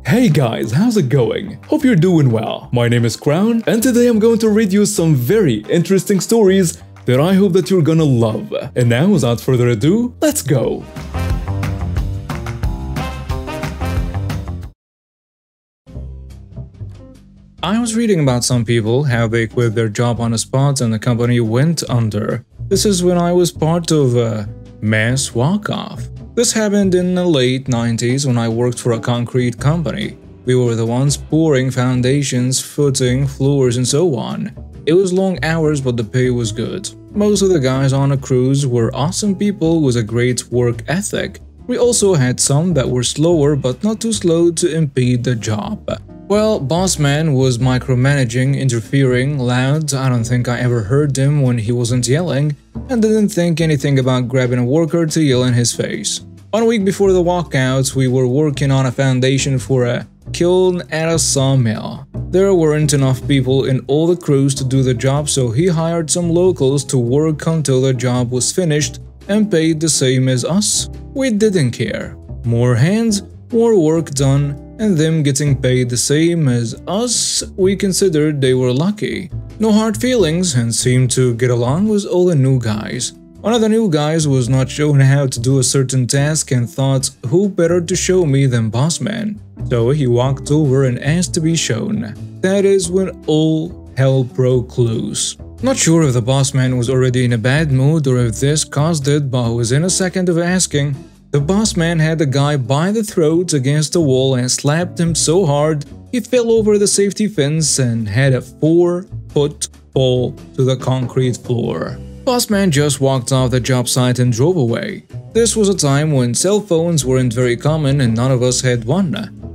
Hey guys, how's it going? Hope you're doing well. My name is Crown, and today I'm going to read you some very interesting stories that I hope that you're gonna love. And now, without further ado, let's go! I was reading about some people, how they quit their job on the spot and the company went under. This is when I was part of a mass walk-off. This happened in the late 90s when I worked for a concrete company. We were the ones pouring foundations, footing, floors, and so on. It was long hours, but the pay was good. Most of the guys on the crews were awesome people with a great work ethic. We also had some that were slower, but not too slow to impede the job. Well, boss man was micromanaging, interfering, loud. I don't think I ever heard him when he wasn't yelling, and didn't think anything about grabbing a worker to yell in his face. 1 week before the walkout, we were working on a foundation for a kiln at a sawmill. There weren't enough people in all the crews to do the job, so he hired some locals to work until the job was finished and paid the same as us. We didn't care. More hands, more work done, and them getting paid the same as us, we considered they were lucky. No hard feelings and seemed to get along with all the new guys. One of the new guys was not shown how to do a certain task and thought, who better to show me than boss man? So he walked over and asked to be shown. That is when all hell broke loose. Not sure if the boss man was already in a bad mood or if this caused it, but within a second of asking, the boss man had the guy by the throat against the wall and slapped him so hard he fell over the safety fence and had a 4-foot fall to the concrete floor. Boss man just walked off the job site and drove away. This was a time when cell phones weren't very common and none of us had one,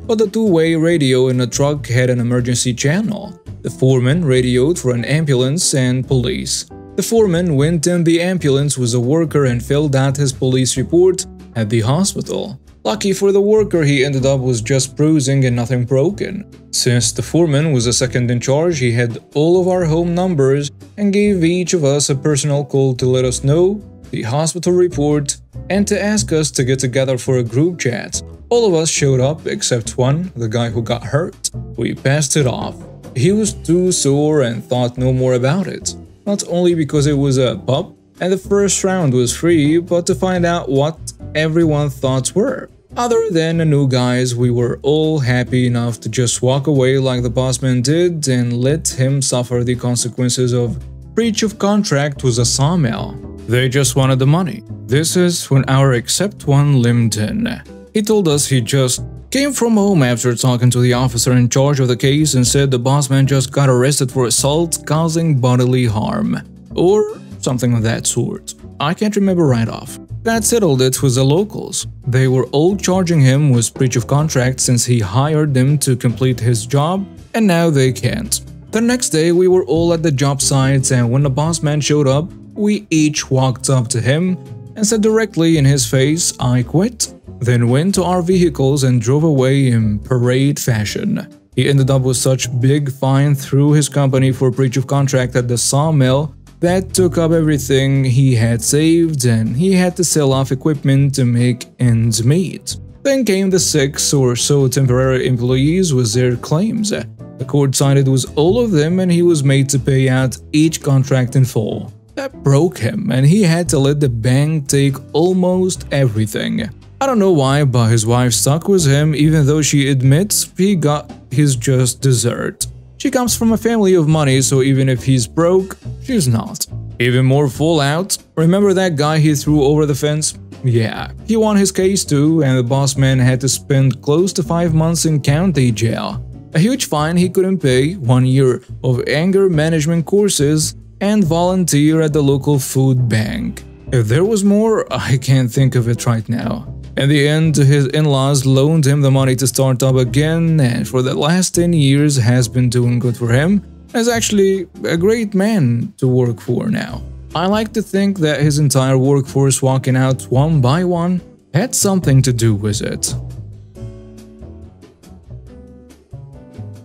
but the two-way radio in the truck had an emergency channel. The foreman radioed for an ambulance and police. The foreman went in the ambulance with a worker and filled out his police report at the hospital. Lucky for the worker, he ended up with just bruising and nothing broken. Since the foreman was the second in charge, he had all of our home numbers and gave each of us a personal call to let us know the hospital report and to ask us to get together for a group chat. All of us showed up except one, the guy who got hurt. We passed it off. He was too sore and thought no more about it. Not only because it was a pup and the first round was free, but to find out what everyone's thoughts were. Other than the new guys, we were all happy enough to just walk away like the boss man did and let him suffer the consequences of breach of contract with a sawmill. They just wanted the money. This is when our except one limped in. He told us he just came from home after talking to the officer in charge of the case and said the boss man just got arrested for assault causing bodily harm. Or something of that sort. I can't remember right off. That settled it with the locals. They were all charging him with breach of contract since he hired them to complete his job, and now they can't. The next day we were all at the job sites, and when the boss man showed up, we each walked up to him and said directly in his face, "I quit," then went to our vehicles and drove away in parade fashion. He ended up with such big fine through his company for breach of contract at the sawmill that took up everything he had saved, and he had to sell off equipment to make ends meet. Then came the 6 or so temporary employees with their claims. The court sided with all of them and he was made to pay out each contract in full. That broke him and he had to let the bank take almost everything. I don't know why, but his wife stuck with him even though she admits he got his just dessert. She comes from a family of money, so even if he's broke, she's not. Even more fallout. Remember that guy he threw over the fence? Yeah, he won his case too, and the boss man had to spend close to 5 months in county jail. A huge fine he couldn't pay, 1 year of anger management courses, and volunteer at the local food bank. If there was more, I can't think of it right now. In the end, his in-laws loaned him the money to start up again, and for the last 10 years has been doing good for him. He's actually a great man to work for now. I like to think that his entire workforce walking out one by one had something to do with it.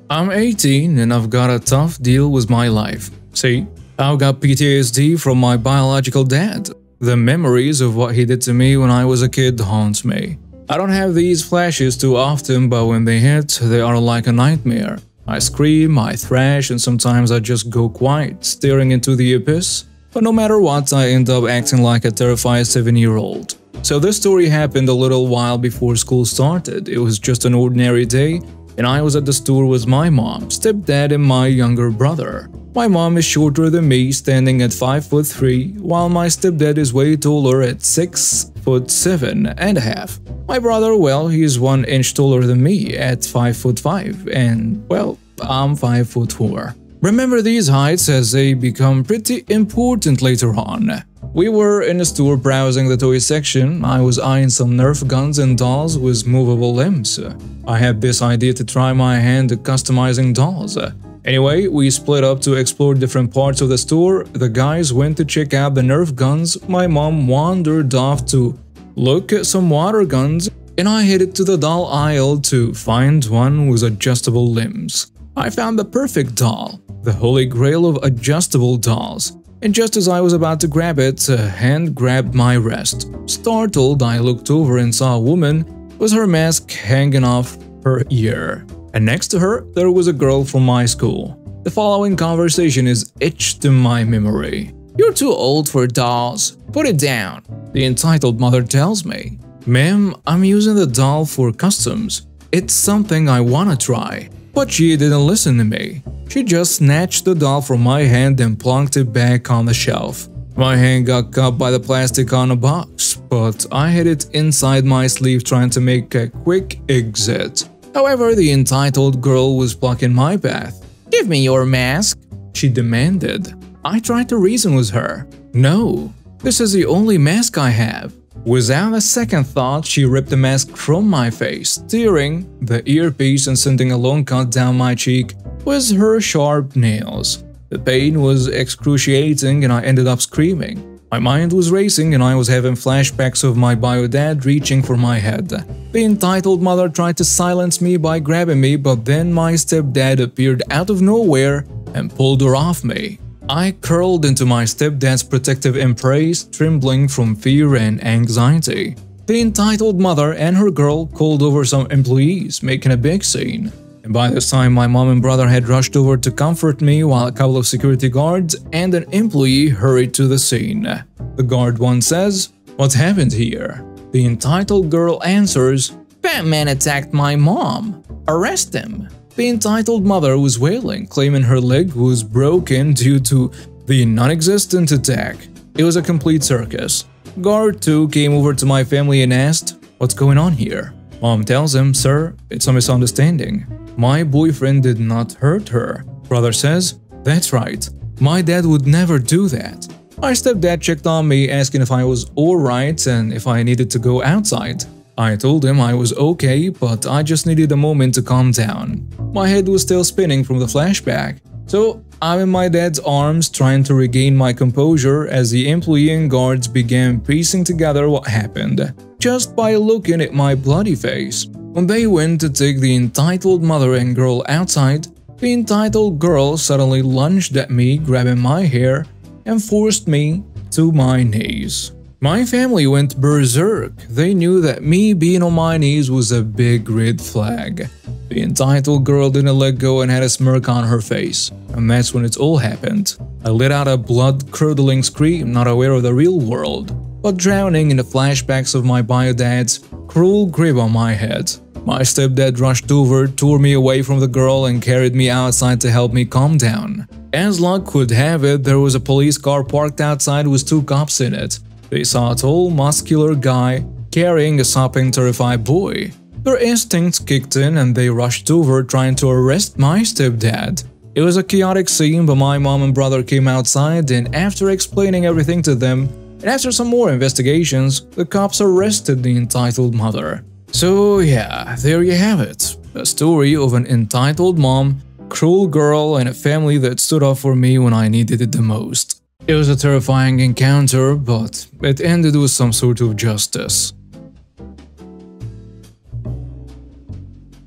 I'm 18 and I've got a tough deal with my life. See, I've got PTSD from my biological dad. The memories of what he did to me when I was a kid haunt me. I don't have these flashes too often, but when they hit, they are like a nightmare. I scream, I thrash, and sometimes I just go quiet, staring into the abyss. But no matter what, I end up acting like a terrified 7-year-old. So this story happened a little while before school started. It was just an ordinary day, and I was at the store with my mom, stepdad, and my younger brother. My mom is shorter than me, standing at 5'3", while my stepdad is way taller at 6'7.5". My brother, well, he's 1 inch taller than me at 5'5", and, well, I'm 5'4". Remember these heights as they become pretty important later on. We were in a store browsing the toy section. I was eyeing some Nerf guns and dolls with movable limbs. I had this idea to try my hand at customizing dolls. Anyway, we split up to explore different parts of the store. The guys went to check out the Nerf guns. My mom wandered off to look at some water guns, and I headed to the doll aisle to find one with adjustable limbs. I found the perfect doll, the holy grail of adjustable dolls, and just as I was about to grab it, a hand grabbed my wrist. Startled, I looked over and saw a woman with her mask hanging off her ear, and next to her, there was a girl from my school. The following conversation is etched in my memory. "You're too old for dolls. Put it down," the entitled mother tells me. "Ma'am, I'm using the doll for customs. It's something I wanna try." But she didn't listen to me. She just snatched the doll from my hand and plonked it back on the shelf. My hand got caught by the plastic on a box, but I had it inside my sleeve trying to make a quick exit. However, the entitled girl was blocking my path. "Give me your mask," she demanded. I tried to reason with her. "No, this is the only mask I have." Without a second thought, she ripped the mask from my face, tearing the earpiece and sending a long cut down my cheek with her sharp nails. The pain was excruciating and I ended up screaming. My mind was racing and I was having flashbacks of my bio dad reaching for my head. The entitled mother tried to silence me by grabbing me, but then my stepdad appeared out of nowhere and pulled her off me. I curled into my stepdad's protective embrace, trembling from fear and anxiety. The entitled mother and her girl called over some employees, making a big scene. And by this time, my mom and brother had rushed over to comfort me while a couple of security guards and an employee hurried to the scene. The guard one says, "What happened here?" The entitled girl answers, "Batman attacked my mom. Arrest him." The entitled mother was wailing, claiming her leg was broken due to the non-existent attack. It was a complete circus. Guard 2 came over to my family and asked, "What's going on here?" Mom tells him, "Sir, it's a misunderstanding. My boyfriend did not hurt her." Brother says, "That's right. My dad would never do that." My stepdad checked on me, asking if I was alright and if I needed to go outside. I told him I was okay, but I just needed a moment to calm down. My head was still spinning from the flashback. So I'm in my dad's arms trying to regain my composure as the employee and guards began piecing together what happened, just by looking at my bloody face. When they went to take the entitled mother and girl outside, the entitled girl suddenly lunged at me, grabbing my hair, and forced me to my knees. My family went berserk. They knew that me being on my knees was a big red flag. The entitled girl didn't let go and had a smirk on her face. And that's when it all happened. I let out a blood-curdling scream, not aware of the real world, but drowning in the flashbacks of my bio dad's cruel grip on my head. My stepdad rushed over, tore me away from the girl, and carried me outside to help me calm down. As luck would have it, there was a police car parked outside with 2 cops in it. They saw a tall, muscular guy carrying a sopping, terrified boy. Their instincts kicked in and they rushed over trying to arrest my stepdad. It was a chaotic scene, but my mom and brother came outside, and after explaining everything to them, and after some more investigations, the cops arrested the entitled mother. So yeah, there you have it. A story of an entitled mom, cruel girl, and a family that stood up for me when I needed it the most. It was a terrifying encounter, but it ended with some sort of justice.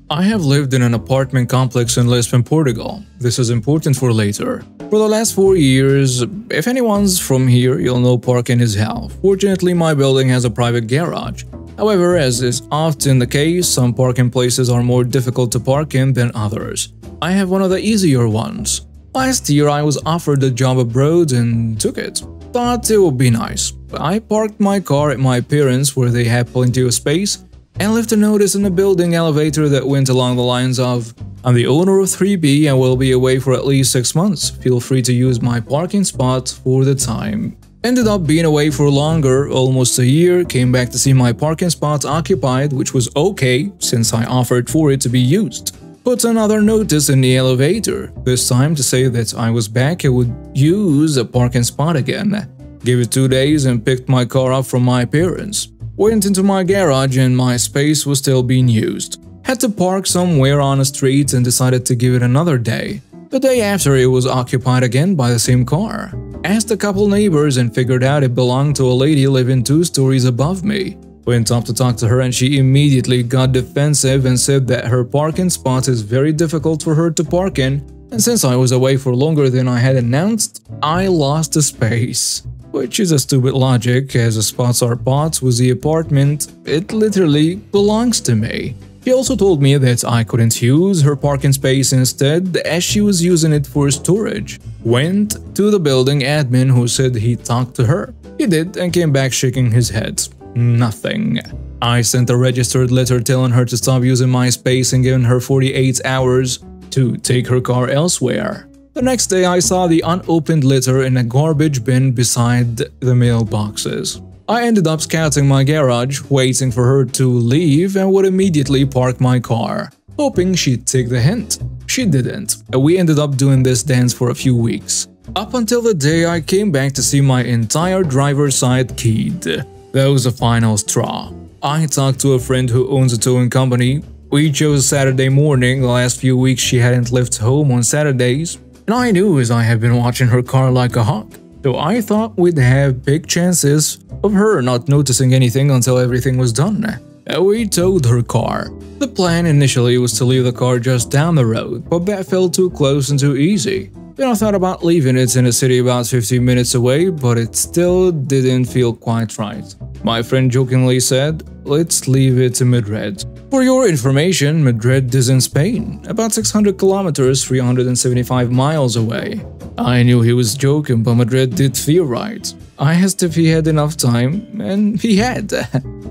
I have lived in an apartment complex in Lisbon, Portugal. This is important for later. For the last 4 years, if anyone's from here, you'll know parking is hell. Fortunately, my building has a private garage. However, as is often the case, some parking places are more difficult to park in than others. I have one of the easier ones. Last year I was offered a job abroad and took it. Thought it would be nice. I parked my car at my parents' where they had plenty of space and left a notice in the building elevator that went along the lines of, "I'm the owner of 3B and will be away for at least 6 months. Feel free to use my parking spot for the time." Ended up being away for longer, almost a year, came back to see my parking spot occupied, which was okay since I offered for it to be used. Put another notice in the elevator, this time to say that I was back and would use a parking spot again. Gave it 2 days and picked my car up from my parents. Went into my garage and my space was still being used. Had to park somewhere on a street and decided to give it another day. The day after it was occupied again by the same car. Asked a couple neighbors and figured out it belonged to a lady living 2 stories above me. Went up to talk to her and she immediately got defensive and said that her parking spot is very difficult for her to park in, and since I was away for longer than I had announced, I lost the space. Which is a stupid logic, as the spots are bought with the apartment, it literally belongs to me. She also told me that I couldn't use her parking space instead, as she was using it for storage. Went to the building admin who said he talked to her. He did and came back shaking his head. Nothing. I sent a registered letter telling her to stop using my space and giving her 48 hours to take her car elsewhere. The next day I saw the unopened letter in a garbage bin beside the mailboxes. I ended up scouting my garage, waiting for her to leave, and would immediately park my car, hoping she'd take the hint. She didn't, and we ended up doing this dance for a few weeks. Up until the day I came back to see my entire driver's side keyed. That was the final straw. I talked to a friend who owns a towing company. We chose Saturday morning. The last few weeks she hadn't left home on Saturdays, and I knew as I had been watching her car like a hawk. So I thought we'd have big chances of her not noticing anything until everything was done. We towed her car. The plan initially was to leave the car just down the road, but that felt too close and too easy. Then I thought about leaving it in a city about 15 minutes away, but it still didn't feel quite right. My friend jokingly said, "Let's leave it to Madrid." For your information, Madrid is in Spain, about 600 kilometers, 375 miles away. I knew he was joking, but Madrid did feel right. I asked if he had enough time, and he had.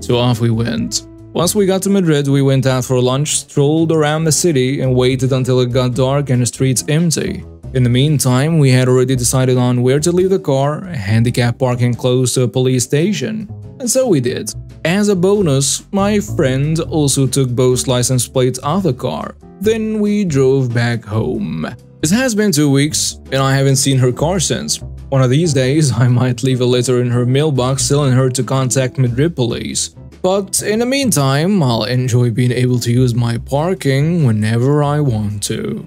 So off we went. Once we got to Madrid, we went out for lunch, strolled around the city, and waited until it got dark and the streets empty. In the meantime, we had already decided on where to leave the car, handicap parking close to a police station. And so we did. As a bonus, my friend also took both license plates off the car. Then we drove back home. It has been 2 weeks, and I haven't seen her car since. One of these days, I might leave a letter in her mailbox telling her to contact Madrid police. But in the meantime, I'll enjoy being able to use my parking whenever I want to.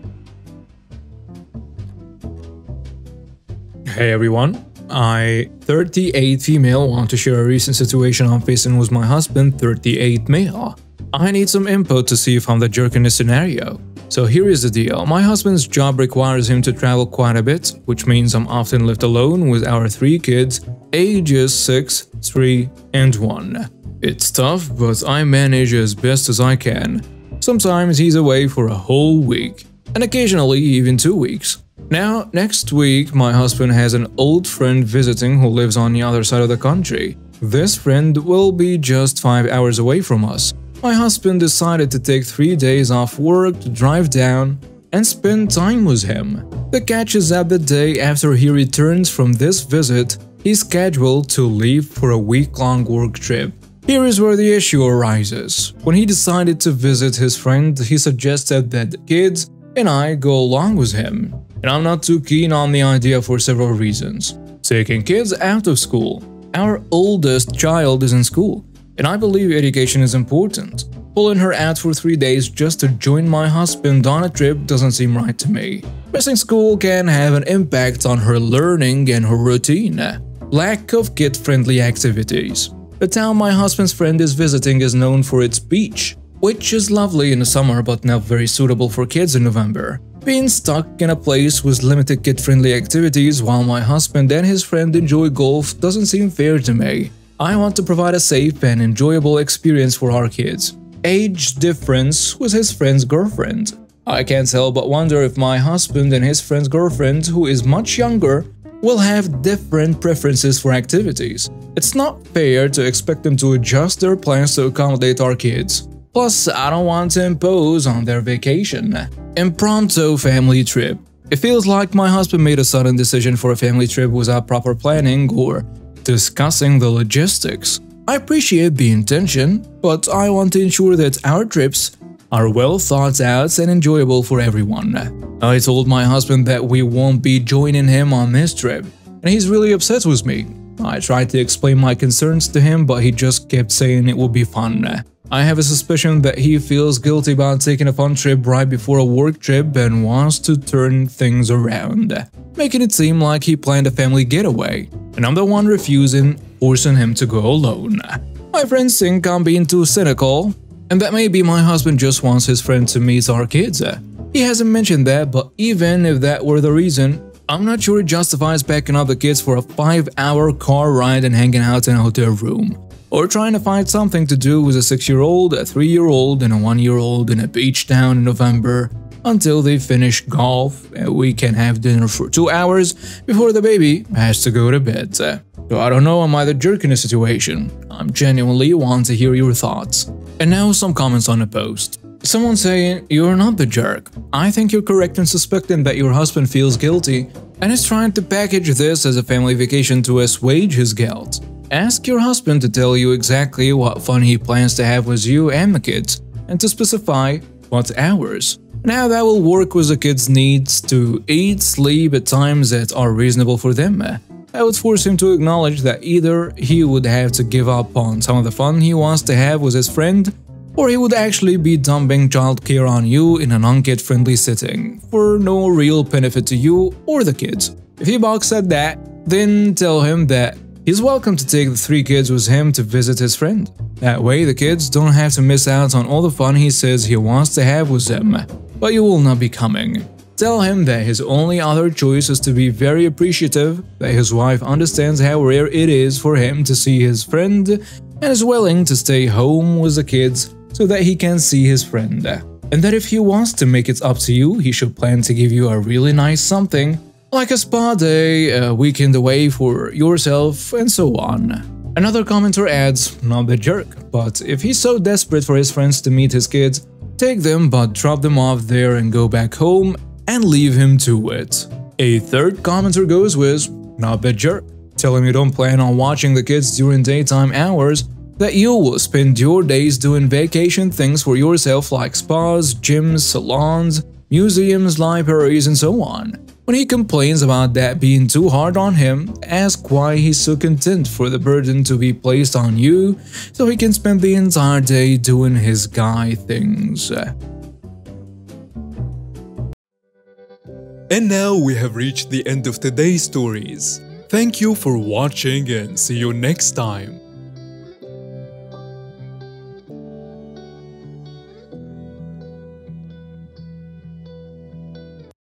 Hey everyone, I, 38 female, want to share a recent situation I'm facing with my husband, 38 male. I need some input to see if I'm the jerk in this scenario. So here is the deal, my husband's job requires him to travel quite a bit, which means I'm often left alone with our 3 kids, ages 6, 3, and 1. It's tough, but I manage as best as I can. Sometimes he's away for a whole week, and occasionally even 2 weeks. Now, next week, my husband has an old friend visiting who lives on the other side of the country. This friend will be just 5 hours away from us. My husband decided to take 3 days off work to drive down and spend time with him. The catch is that the day after he returns from this visit, he's scheduled to leave for a week-long work trip. Here is where the issue arises. When he decided to visit his friend, he suggested that the kids and I go along with him. And I'm not too keen on the idea for several reasons. Taking kids out of school. Our oldest child is in school, and I believe education is important. Pulling her out for 3 days just to join my husband on a trip doesn't seem right to me. Missing school can have an impact on her learning and her routine. Lack of kid-friendly activities. The town my husband's friend is visiting is known for its beach, which is lovely in the summer but not very suitable for kids in November. Being stuck in a place with limited kid-friendly activities while my husband and his friend enjoy golf doesn't seem fair to me. I want to provide a safe and enjoyable experience for our kids. Age difference with his friend's girlfriend. I can't help but wonder if my husband and his friend's girlfriend, who is much younger, will have different preferences for activities. It's not fair to expect them to adjust their plans to accommodate our kids. Plus, I don't want to impose on their vacation. Impromptu family trip. It feels like my husband made a sudden decision for a family trip without proper planning or discussing the logistics. I appreciate the intention, but I want to ensure that our trips are well thought out and enjoyable for everyone. I told my husband that we won't be joining him on this trip, and he's really upset with me. I tried to explain my concerns to him, but he just kept saying it will be fun. I have a suspicion that he feels guilty about taking a fun trip right before a work trip and wants to turn things around, making it seem like he planned a family getaway, and I'm the one refusing, forcing him to go alone. My friends think I'm being too cynical, and that maybe my husband just wants his friend to meet our kids. He hasn't mentioned that, but even if that were the reason, I'm not sure it justifies packing up the kids for a 5-hour car ride and hanging out in a hotel room. Or trying to find something to do with a 6-year-old, a 3-year-old, and a 1-year-old in a beach town in November until they finish golf and we can have dinner for 2 hours before the baby has to go to bed. So I don't know, am I the jerk in the situation? I'm genuinely want to hear your thoughts. And now some comments on the post. Someone saying, "You're not the jerk. I think you're correct in suspecting that your husband feels guilty and is trying to package this as a family vacation to assuage his guilt. Ask your husband to tell you exactly what fun he plans to have with you and the kids, and to specify what hours. Now that will work with the kids' needs to eat, sleep at times that are reasonable for them. I would force him to acknowledge that either he would have to give up on some of the fun he wants to have with his friend, or he would actually be dumping childcare on you in an unkid-friendly setting, for no real benefit to you or the kids. If he balks at that, then tell him that he's welcome to take the 3 kids with him to visit his friend. That way the kids don't have to miss out on all the fun he says he wants to have with them, but you will not be coming. Tell him that his only other choice is to be very appreciative that his wife understands how rare it is for him to see his friend and is willing to stay home with the kids so that he can see his friend. And that if he wants to make it up to you, he should plan to give you a really nice something, like a spa day, a weekend away for yourself, and so on." Another commenter adds, "Not the jerk, but if he's so desperate for his friends to meet his kids, take them but drop them off there and go back home and leave him to it." A third commenter goes with, "Not the jerk. Tell him you don't plan on watching the kids during daytime hours, that you will spend your days doing vacation things for yourself like spas, gyms, salons, museums, libraries, and so on. When he complains about that being too hard on him, ask why he's so content for the burden to be placed on you so he can spend the entire day doing his guy things." And now we have reached the end of today's stories. Thank you for watching and see you next time.